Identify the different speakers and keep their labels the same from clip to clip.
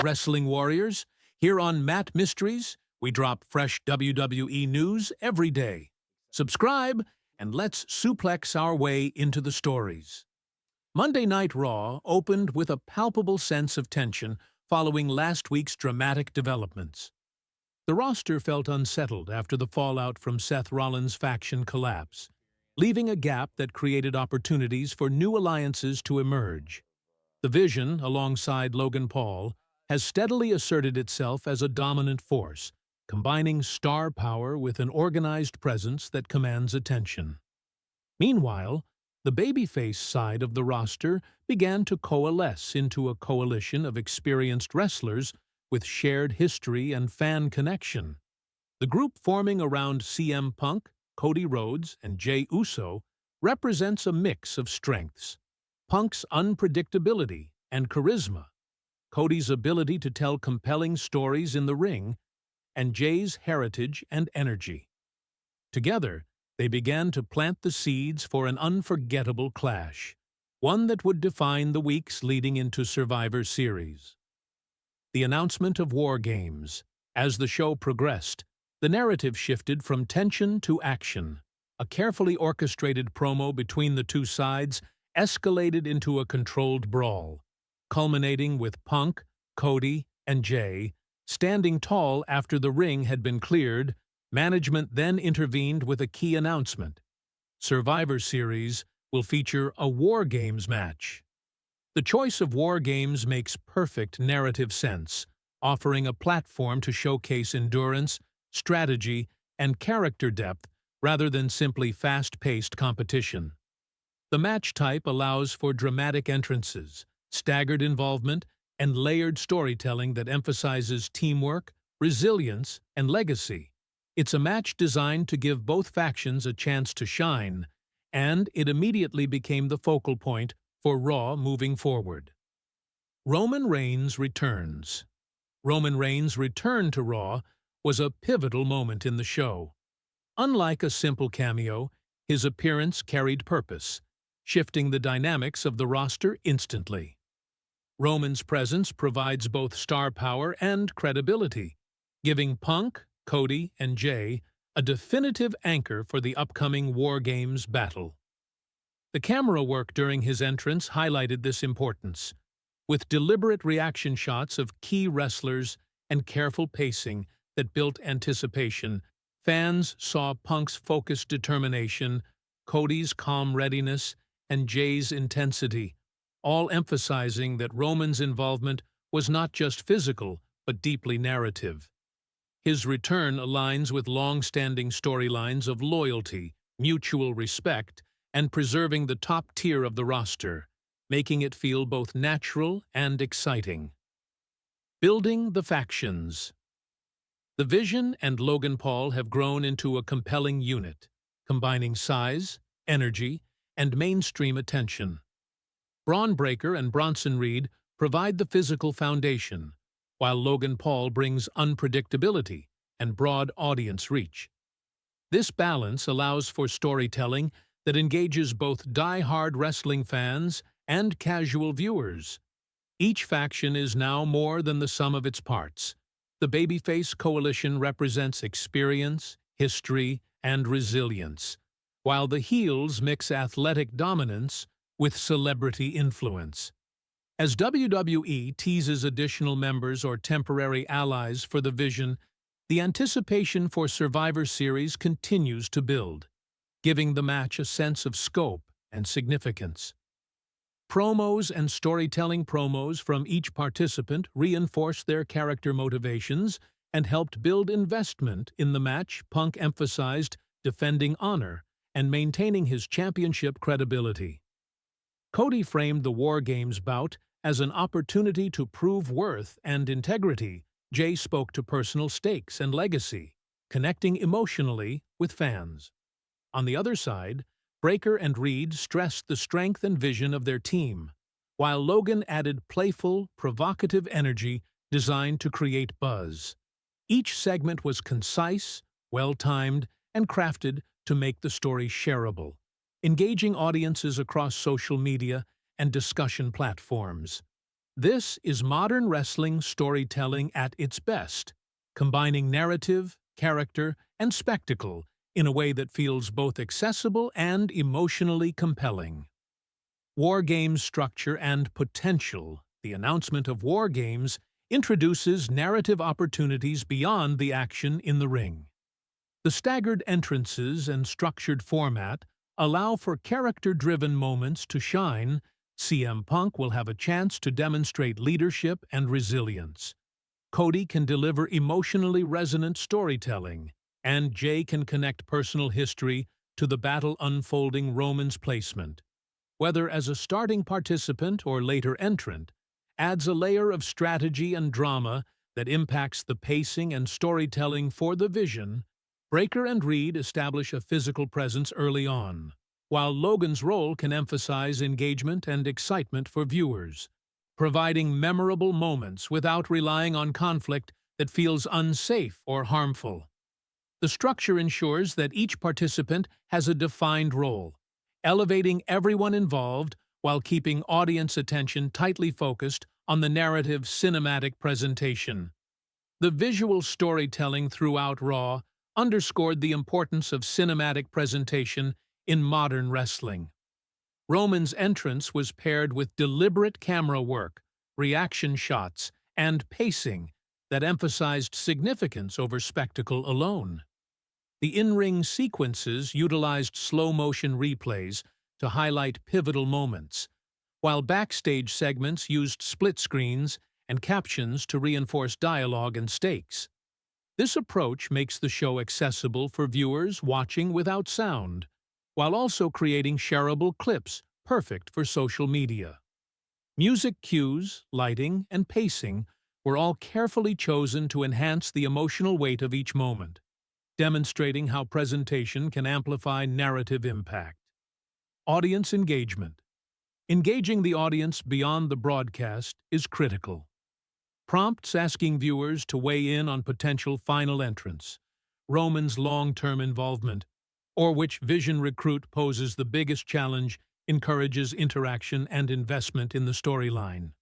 Speaker 1: Wrestling Warriors. Here on Matt Mysteries, we drop fresh WWE news every day. Subscribe, and let's suplex our way into the stories. Monday Night Raw opened with a palpable sense of tension following last week's dramatic developments. The roster felt unsettled after the fallout from Seth Rollins' faction collapse, leaving a gap that created opportunities for new alliances to emerge. The Vision, alongside Logan Paul, has steadily asserted itself as a dominant force, combining star power with an organized presence that commands attention. Meanwhile, the babyface side of the roster began to coalesce into a coalition of experienced wrestlers with shared history and fan connection. The group forming around CM Punk, Cody Rhodes, and Jey Uso represents a mix of strengths: Punk's unpredictability and charisma, Cody's ability to tell compelling stories in the ring, and Jey's heritage and energy. Together, they began to plant the seeds for an unforgettable clash, one that would define the weeks leading into Survivor Series. The announcement of War Games. As the show progressed, the narrative shifted from tension to action. A carefully orchestrated promo between the two sides escalated into a controlled brawl, culminating with Punk, Cody, and Jey standing tall after the ring had been cleared. Management then intervened with a key announcement. Survivor Series will feature a War Games match. The choice of War Games makes perfect narrative sense, offering a platform to showcase endurance, strategy, and character depth rather than simply fast-paced competition. The match type allows for dramatic entrances, staggered involvement, and layered storytelling that emphasizes teamwork, resilience, and legacy. It's a match designed to give both factions a chance to shine, and it immediately became the focal point for Raw moving forward. Roman Reigns returns. Roman Reigns' return to Raw was a pivotal moment in the show. Unlike a simple cameo, his appearance carried purpose, shifting the dynamics of the roster instantly. Roman's presence provides both star power and credibility, giving Punk, Cody, and Jey a definitive anchor for the upcoming War Games battle. The camera work during his entrance highlighted this importance. With deliberate reaction shots of key wrestlers and careful pacing that built anticipation, fans saw Punk's focused determination, Cody's calm readiness, and Jey's intensity, all emphasizing that Roman's involvement was not just physical but deeply narrative. His return aligns with long-standing storylines of loyalty, mutual respect, and preserving the top tier of the roster, making it feel both natural and exciting. Building the factions. The Vision and Logan Paul have grown into a compelling unit, combining size, energy, and mainstream attention. Braun Breaker and Bronson Reed provide the physical foundation, while Logan Paul brings unpredictability and broad audience reach. This balance allows for storytelling that engages both die-hard wrestling fans and casual viewers. Each faction is now more than the sum of its parts. The babyface coalition represents experience, history, and resilience, while the heels mix athletic dominance with celebrity influence. As WWE teases additional members or temporary allies for the Vision, the anticipation for Survivor Series continues to build, giving the match a sense of scope and significance. Promos and storytelling. Promos from each participant reinforced their character motivations and helped build investment in the match. Punk emphasized defending honor and maintaining his championship credibility. Cody framed the War Games bout as an opportunity to prove worth and integrity. Jey spoke to personal stakes and legacy, connecting emotionally with fans. On the other side, Breaker and Reed stressed the strength and vision of their team, while Logan added playful, provocative energy designed to create buzz. Each segment was concise, well-timed, and crafted to make the story shareable, engaging audiences across social media and discussion platforms. This is modern wrestling storytelling at its best, combining narrative, character, and spectacle in a way that feels both accessible and emotionally compelling. War Games structure and potential. The announcement of War Games introduces narrative opportunities beyond the action in the ring. The staggered entrances and structured format allow for character-driven moments to shine. CM Punk will have a chance to demonstrate leadership and resilience. Cody can deliver emotionally resonant storytelling, and Jey can connect personal history to the battle unfolding. Roman's placement, whether as a starting participant or later entrant, adds a layer of strategy and drama that impacts the pacing and storytelling for the Vision. Breaker and Reed establish a physical presence early on, while Logan's role can emphasize engagement and excitement for viewers, providing memorable moments without relying on conflict that feels unsafe or harmful. The structure ensures that each participant has a defined role, elevating everyone involved while keeping audience attention tightly focused on the narrative cinematic presentation. The visual storytelling throughout Raw underscored the importance of cinematic presentation in modern wrestling. Roman's entrance was paired with deliberate camera work, reaction shots, and pacing that emphasized significance over spectacle alone. The in-ring sequences utilized slow-motion replays to highlight pivotal moments, while backstage segments used split screens and captions to reinforce dialogue and stakes. This approach makes the show accessible for viewers watching without sound, while also creating shareable clips perfect for social media. Music cues, lighting, and pacing were all carefully chosen to enhance the emotional weight of each moment, demonstrating how presentation can amplify narrative impact. Audience engagement. Engaging the audience beyond the broadcast is critical. Prompts asking viewers to weigh in on potential final entrants, Roman's long-term involvement, or which Vision recruit poses the biggest challenge, encourages interaction and investment in the storyline.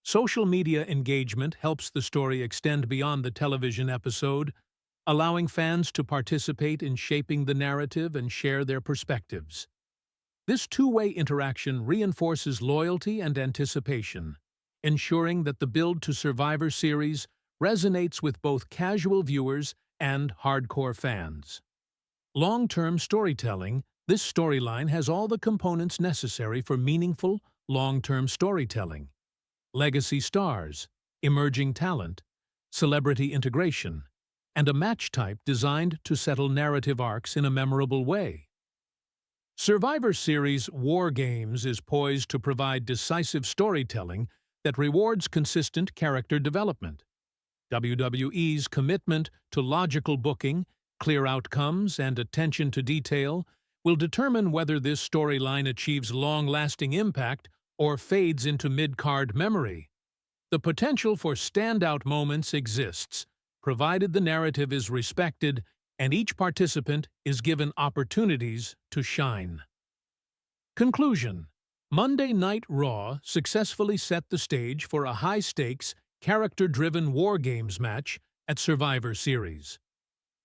Speaker 1: Social media engagement helps the story extend beyond the television episode, allowing fans to participate in shaping the narrative and share their perspectives. This two-way interaction reinforces loyalty and anticipation, ensuring that the build to Survivor Series resonates with both casual viewers and hardcore fans. Long-term storytelling. This storyline has all the components necessary for meaningful, long-term storytelling. Legacy stars, emerging talent, celebrity integration, and a match type designed to settle narrative arcs in a memorable way. Survivor Series War Games is poised to provide decisive storytelling that rewards consistent character development. WWE's commitment to logical booking, clear outcomes, and attention to detail will determine whether this storyline achieves long-lasting impact or fades into mid-card memory. The potential for standout moments exists, provided the narrative is respected and each participant is given opportunities to shine. Conclusion. Monday Night Raw successfully set the stage for a high-stakes, character-driven War Games match at Survivor Series.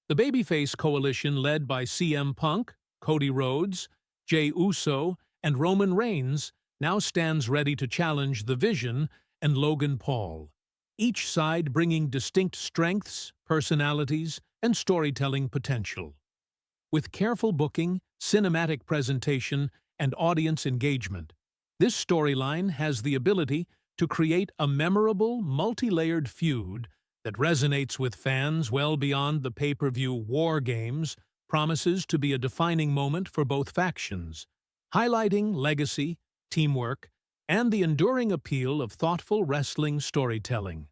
Speaker 1: The babyface coalition led by CM Punk, Cody Rhodes, Jey Uso, and Roman Reigns now stands ready to challenge The Vision and Logan Paul, each side bringing distinct strengths, personalities, and storytelling potential. With careful booking, cinematic presentation, and audience engagement, this storyline has the ability to create a memorable, multi-layered feud that resonates with fans well beyond the pay-per-view. War Games promises to be a defining moment for both factions, highlighting legacy, teamwork, and the enduring appeal of thoughtful wrestling storytelling.